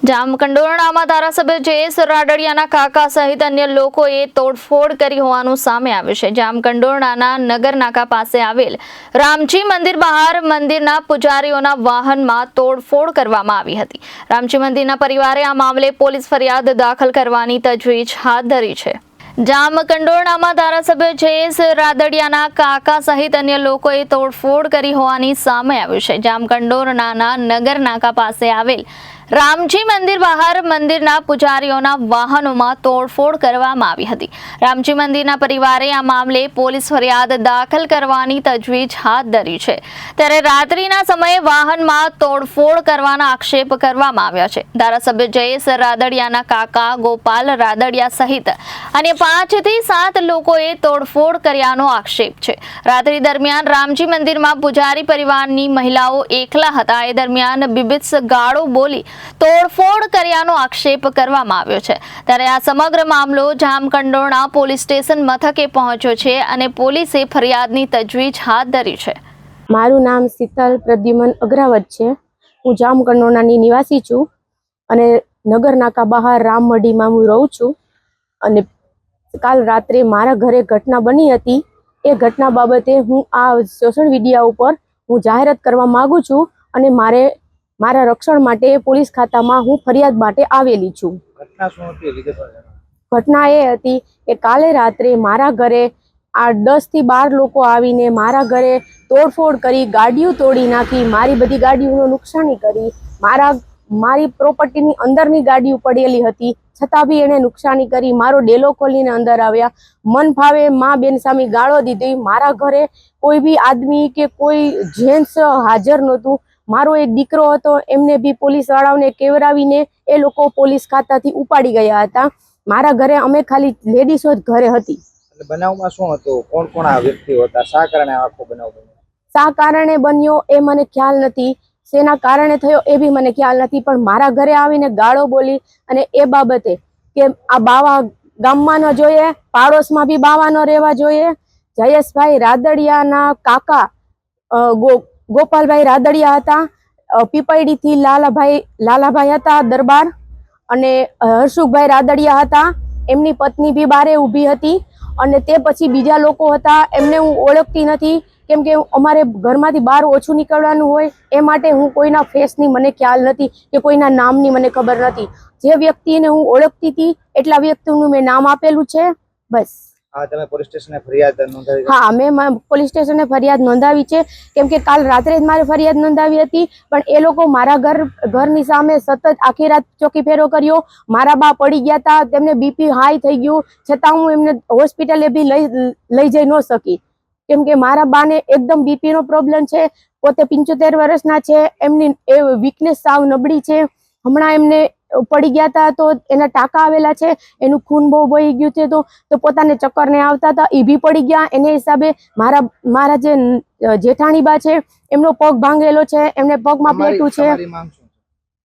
જામકંડોરણામાં ધારાસભ્ય જયેશ રાદડિયાના કાકા સહિત અન્ય લોકોએ તોડફોડ કરી હોવાનું સામે આવ્યું છે। જામકંડોરણાના નગરનાકા પાસે આવેલ રામજી મંદિર બહાર મંદિરના પૂજારીઓના વાહનમાં તોડફોડ કરવામાં આવી હતી। રામજી મંદિરના પરિવારે આ મામલે પોલીસ ફરિયાદ દાખલ કરવાની તજવીજ હાથ ધરી છે। જામકંડોરણામાં ધારાસભ્ય જયેશ રાદડિયાના કાકા સહિત અન્ય લોકોએ તોડફોડ કરી હોવાની સામે આવ્યું છે। જામકંડોરણાના નગરનાકા પાસે આવેલ રામજી મંદિર બહાર મંદિરના પૂજારીઓના વાહનોમાં તોડફોડ કરવામાં આવી હતી। રામજી મંદિરના પરિવારે આ મામલે પોલીસ ફરિયાદ દાખલ કરવાની તજવીજ હાથ ધરી છે। ત્યારે રાત્રિના સમયે વાહનમાં તોડફોડ કરવાના આક્ષેપ કરવામાં આવ્યા છે। ધારાસભ્ય જયેશ રાદડિયાના કાકા ગોપાલ રાદડિયા સહિત અન્ય 5 થી 7 લોકોએ તોડફોડ કર્યાનો આક્ષેપ છે। રાત્રિ દરમિયાન રામજી મંદિરમાં પૂજારી પરિવારની મહિલાઓ એકલા હતા। એ દરમિયાન બીભત્સ ગાળો બોલી તોડફોડ કર્યાનો આક્ષેપ કરવામાં આવ્યો છે। ત્યારે આ સમગ્ર મામલો જામકંડોરણા પોલીસ સ્ટેશન મથકે પહોંચ્યો છે અને પોલીસે ફરિયાદની તજવીજ હાથ ધરી છે। મારું નામ શીતલ પ્રદ્યુમન અગ્રાવત છે। હું જામકંડોરણાની નિવાસી છું અને નગરનાકા બહાર રામમઢીમાં હું રહું છું અને કાલ રાત્રે મારા ઘરે ઘટના બની હતી। એ ઘટના બાબતે હું આ સોશિયલ મીડિયા ઉપર હું જાહેરાત કરવા માંગુ છું અને મારા રક્ષણ માટે પોલીસ ખાતામાં હું ફરિયાદ માટે આવેલી છું। ઘટના એ હતી કે કાલે રાત્રે મારા ઘરે 10 થી 12 લોકો આવીને મારા ઘરે તોડફોડ કરી, ગાડીઓ તોડી નાખી, મારી બધી ગાડીઓનું નુકસાની કરી। મારી પ્રોપર્ટીની અંદરની ગાડીઓ પડેલી હતી છતાં બી એને નુકસાની કરી। મારો ડેલો ખોલીને અંદર આવ્યા, મન ફાવે મા બેન સામે ગાળો દીધી। મારા ઘરે કોઈ બી આદમી કે કોઈ જેન્ટ્સ હાજર નહોતું। મારો એક દીકરો હતો, એમને બી પોલીસ વાળાઓને કેવરાવીને એ લોકો પોલીસ ખાતાથી ઉપાડી ગયા હતા। મારા ઘરે અમે ખાલી લેડીઝો જ ઘરે હતી। બનાવમાં શું હતું? કોણ કોણ આ વ્યક્તિઓ હતા? શા કારણે આખો બનાવ બન્યો? શા કારણે બન્યો એ મને ખ્યાલ નથી, શેના કારણે થયો એ બી મને ખ્યાલ નથી, પણ મારા ઘરે આવીને ગાળો બોલી અને એ બાબતે કે આ બાવા ગામમાં ન જોઈએ, પાડોશમાં બી બાવા ન રહેવા જોઈએ। જયેશભાઈ રાદડિયાના કાકા ગોપાલભાઈ રાદડિયા હતા, પીપળડી થી લાલાભાઈ હતા દરબાર, અને હર્ષુભાઈ રાદડિયા હતા, એમની પત્ની બી બારે ઊભી હતી। અને તે પછી બીજા લોકો હતા, એમને હું ઓળખતી નથી કેમ કે અમારે ઘરમાંથી બહાર ઓછું નીકળવાનું હોય એ માટે હું કોઈના ફેસની મને ખ્યાલ નથી કે કોઈના નામની મને ખબર નથી। જે વ્યક્તિને હું ઓળખતી હતી એટલા વ્યક્તિનું મેં નામ આપેલું છે, બસ। તમે પોલીસ સ્ટેશને ફરિયાદ નોંધાવી? હા, મેં પોલીસ સ્ટેશને ફરિયાદ નોંધાવી છે કેમ કે કાલ રાત્રે જ મારે ફરિયાદ નોંધાવી હતી, પણ એ લોકો મારા ઘરની સામે સતત આખી રાત ચોકી ફેરો કર્યો। મારા બા પડી ગયા હતા, તેમને બીપી હાઈ થઈ ગયું, છતાં હું એમને હોસ્પિટલે બી લઈ જઈ ન શકી કેમ કે મારા બાને એકદમ બીપી નો પ્રોબ્લેમ છે। પોતે 75 વર્ષના છે, એમની વીકનેસ સાવ નબળી છે। હમણાં એમને પડી ગયા હતા તો એના ટાંકા આવેલા છે, એનું ખૂન બહુ વહી ગયું છે, તો પોતાને ચક્કર ને આવતા હતા, એ બી પડી ગયા। એને હિસાબે મારા જે જેઠાણી બા છે એમનો પગ ભાંગેલો છે, એમને પગમાં પ્લેટું છે।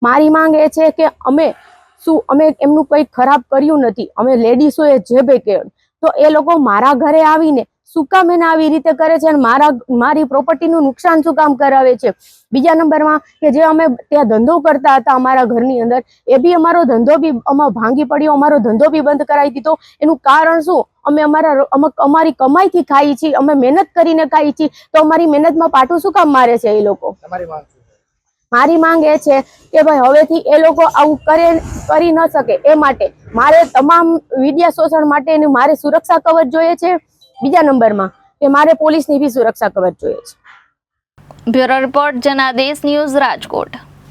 મારી માંગ એ છે કે અમે એમનું કંઈ ખરાબ કર્યું નથી, અમે લેડીઝોએ જે બે કે તો એ લોકો મારા ઘરે આવીને શું કામ એને આવી રીતે કરે છે અને મારી પ્રોપર્ટીનું નુકસાન શું કામ કરાવે છે। બીજા નંબરમાં કે જે અમે ત્યાં ધંધો કરતા હતા અમારા ઘરની અંદર, એ બી અમારો ધંધો બી ભાંગી પડ્યો, અમારો ધંધો બી બંધ કરાવી દીધો। એનું કારણ શું? અમે અમારી કમાઈથી ખાઈએ છીએ, અમે મહેનત કરીને ખાઈએ છીએ, તો અમારી મહેનતમાં પાટું શું કામ મારે છે એ લોકો? મારી માંગ એ છે કે ભાઈ હવેથી એ લોકો આવું કરી ન શકે એ માટે મારે તમામ વિદ્યા શોષણ માટેનું મારે સુરક્ષા કવચ જોઈએ છે। બીજા નંબરમાં કે મારે પોલીસની બી સુરક્ષા કવચ જોઈએ છે। Bureau report Janadesh news Rajkot.